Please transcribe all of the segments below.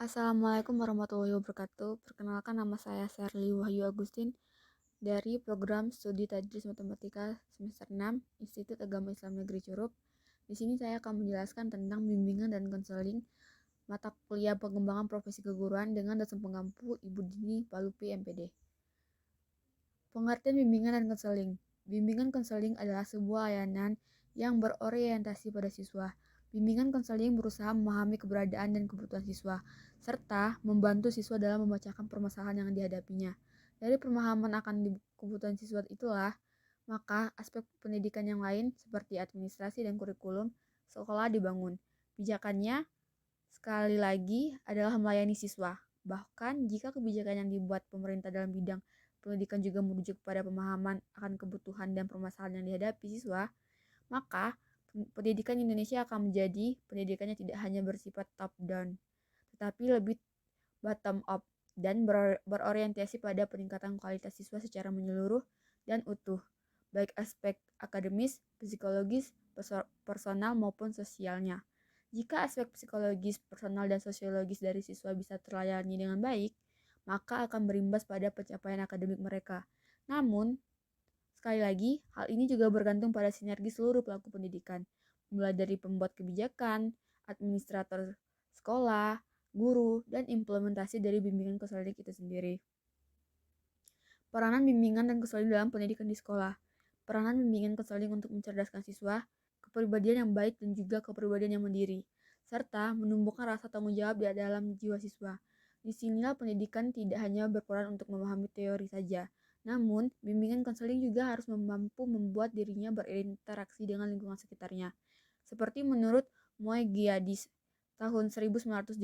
Assalamualaikum warahmatullahi wabarakatuh. Perkenalkan nama saya Sherly Wahyu Agustin dari program Studi Tadris Matematika semester 6 Institut Agama Islam Negeri Curup. Di sini saya akan menjelaskan tentang bimbingan dan konseling mata kuliah pengembangan profesi keguruan dengan dosen pengampu Ibu Dini Palupi MPD. Pengertian bimbingan dan konseling. Bimbingan konseling adalah sebuah layanan yang berorientasi pada siswa. Bimbingan konseling berusaha memahami keberadaan dan kebutuhan siswa, serta membantu siswa dalam memecahkan permasalahan yang dihadapinya. Dari pemahaman akan kebutuhan siswa itulah, maka aspek pendidikan yang lain seperti administrasi dan kurikulum sekolah dibangun. Pijakannya, sekali lagi, adalah melayani siswa. Bahkan jika kebijakan yang dibuat pemerintah dalam bidang pendidikan juga merujuk pada pemahaman akan kebutuhan dan permasalahan yang dihadapi siswa, maka pendidikan Indonesia akan menjadi pendidikannya tidak hanya bersifat top down, tetapi lebih bottom up dan berorientasi pada peningkatan kualitas siswa secara menyeluruh dan utuh, baik aspek akademis, psikologis, personal maupun sosialnya. Jika aspek psikologis, personal, dan sosiologis dari siswa bisa terlayani dengan baik, maka akan berimbas pada pencapaian akademik mereka. Namun, sekali lagi, hal ini juga bergantung pada sinergi seluruh pelaku pendidikan, mulai dari pembuat kebijakan, administrator sekolah, guru, dan implementasi dari bimbingan konseling itu sendiri. Peranan bimbingan dan konseling dalam pendidikan di sekolah. Peranan bimbingan konseling untuk mencerdaskan siswa, kepribadian yang baik dan juga kepribadian yang mandiri, serta menumbuhkan rasa tanggung jawab di dalam jiwa siswa. Disinilah pendidikan tidak hanya berperan untuk memahami teori saja, namun, bimbingan konseling juga harus mampu membuat dirinya berinteraksi dengan lingkungan sekitarnya. Seperti menurut Moegiadis tahun 1970,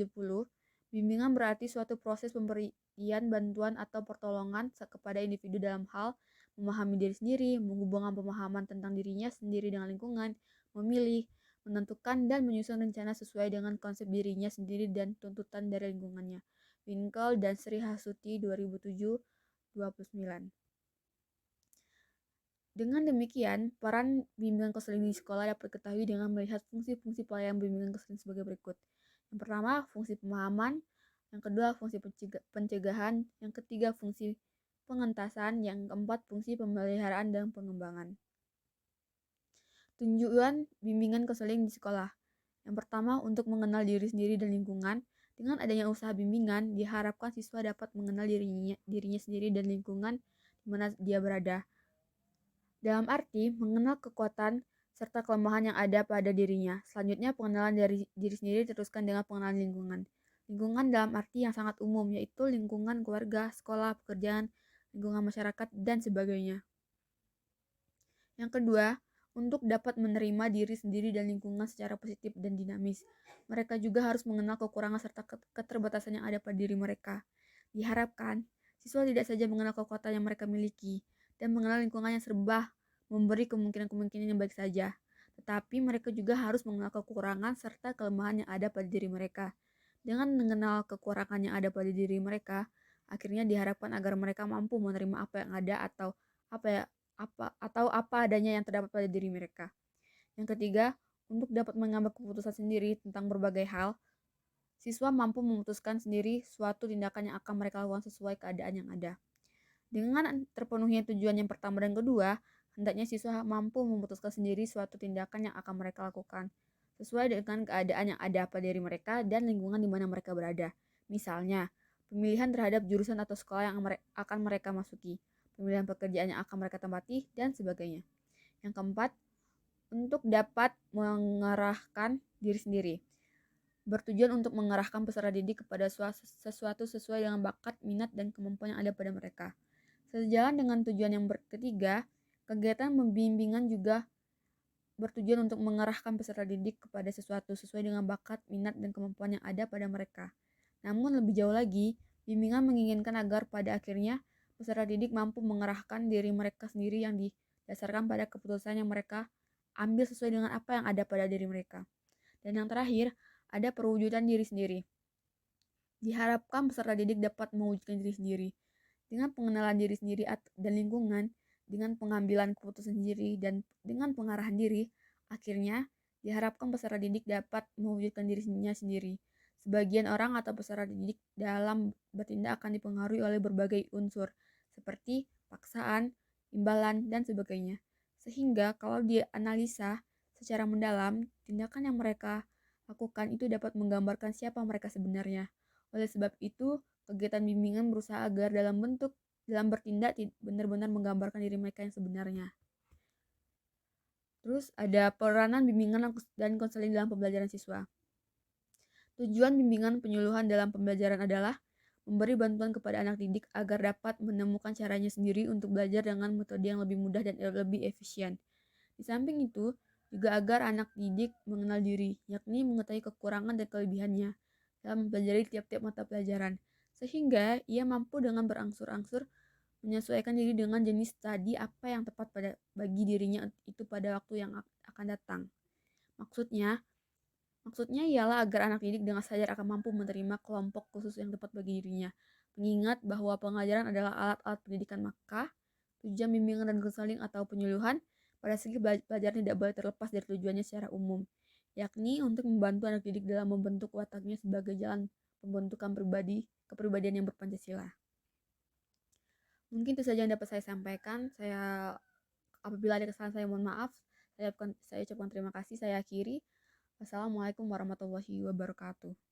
bimbingan berarti suatu proses pemberian bantuan atau pertolongan kepada individu dalam hal memahami diri sendiri, menghubungkan pemahaman tentang dirinya sendiri dengan lingkungan, memilih, menentukan, dan menyusun rencana sesuai dengan konsep dirinya sendiri dan tuntutan dari lingkungannya. Winkel dan Sri Hasuti 2007 29. Dengan demikian, peran bimbingan konseling di sekolah dapat diketahui dengan melihat fungsi-fungsi pelayanan bimbingan konseling sebagai berikut. Yang pertama, fungsi pemahaman. Yang kedua, fungsi pencegahan. Yang ketiga, fungsi pengentasan. Yang keempat, fungsi pemeliharaan dan pengembangan. Tujuan bimbingan konseling di sekolah. Yang pertama, untuk mengenal diri sendiri dan lingkungan. Dengan adanya usaha bimbingan, diharapkan siswa dapat mengenal dirinya sendiri dan lingkungan di mana dia berada. Dalam arti, mengenal kekuatan serta kelemahan yang ada pada dirinya. Selanjutnya, pengenalan dari diri sendiri diteruskan dengan pengenalan lingkungan. Lingkungan dalam arti yang sangat umum, yaitu lingkungan keluarga, sekolah, pekerjaan, lingkungan masyarakat, dan sebagainya. Yang kedua, untuk dapat menerima diri sendiri dan lingkungan secara positif dan dinamis, mereka juga harus mengenal kekurangan serta keterbatasan yang ada pada diri mereka. Diharapkan, siswa tidak saja mengenal kekuatan yang mereka miliki dan mengenal lingkungan yang serba memberi kemungkinan-kemungkinan yang baik saja, tetapi mereka juga harus mengenal kekurangan serta kelemahan yang ada pada diri mereka. Dengan mengenal kekurangan yang ada pada diri mereka, akhirnya diharapkan agar mereka mampu menerima apa yang ada atau apa adanya yang terdapat pada diri mereka. Yang ketiga, untuk dapat mengambil keputusan sendiri tentang berbagai hal, siswa mampu memutuskan sendiri suatu tindakan yang akan mereka lakukan sesuai keadaan yang ada. Dengan terpenuhnya tujuan yang pertama dan kedua, hendaknya siswa mampu memutuskan sendiri suatu tindakan yang akan mereka lakukan sesuai dengan keadaan yang ada pada diri mereka dan lingkungan di mana mereka berada. Misalnya, pemilihan terhadap jurusan atau sekolah yang akan mereka masuki, pemilihan pekerjaan yang akan mereka tempati, dan sebagainya. Yang keempat, untuk dapat mengarahkan diri sendiri. Bertujuan untuk mengarahkan peserta didik kepada sesuatu sesuai dengan bakat, minat, dan kemampuan yang ada pada mereka. Sejalan dengan tujuan yang ketiga, kegiatan pembimbingan juga bertujuan untuk mengarahkan peserta didik kepada sesuatu sesuai dengan bakat, minat, dan kemampuan yang ada pada mereka. Namun lebih jauh lagi, bimbingan menginginkan agar pada akhirnya peserta didik mampu mengarahkan diri mereka sendiri yang didasarkan pada keputusan yang mereka ambil sesuai dengan apa yang ada pada diri mereka. Dan yang terakhir, ada perwujudan diri sendiri. Diharapkan peserta didik dapat mewujudkan diri sendiri dengan pengenalan diri sendiri dan lingkungan, dengan pengambilan keputusan sendiri, dan dengan pengarahan diri. Akhirnya, diharapkan peserta didik dapat mewujudkan dirinya sendiri Sebagian orang atau peserta didik dalam bertindak akan dipengaruhi oleh berbagai unsur, seperti paksaan, imbalan, dan sebagainya. Sehingga kalau dianalisa secara mendalam, tindakan yang mereka lakukan itu dapat menggambarkan siapa mereka sebenarnya. Oleh sebab itu, kegiatan bimbingan berusaha agar dalam bertindak benar-benar menggambarkan diri mereka yang sebenarnya. Terus ada peranan bimbingan dan konseling dalam pembelajaran siswa. Tujuan bimbingan penyuluhan dalam pembelajaran adalah memberi bantuan kepada anak didik agar dapat menemukan caranya sendiri untuk belajar dengan metode yang lebih mudah dan lebih efisien. Di samping itu, juga agar anak didik mengenal diri, yakni mengetahui kekurangan dan kelebihannya dalam mempelajari tiap-tiap mata pelajaran, sehingga ia mampu dengan berangsur-angsur menyesuaikan diri dengan jenis studi apa yang tepat bagi dirinya itu pada waktu yang akan datang. Maksudnya ialah agar anak didik dengan sadar akan mampu menerima kelompok khusus yang tepat bagi dirinya. Mengingat bahwa pengajaran adalah alat-alat pendidikan, maka tujuan bimbingan dan konseling atau penyuluhan pada segi pelajaran tidak boleh terlepas dari tujuannya secara umum, yakni untuk membantu anak didik dalam membentuk wataknya sebagai jalan pembentukan kepribadian yang berpancasila. Mungkin itu saja yang dapat saya sampaikan. Apabila ada kesalahan saya mohon maaf. Saya ucapkan terima kasih. Saya akhiri. Wassalamualaikum warahmatullahi wabarakatuh.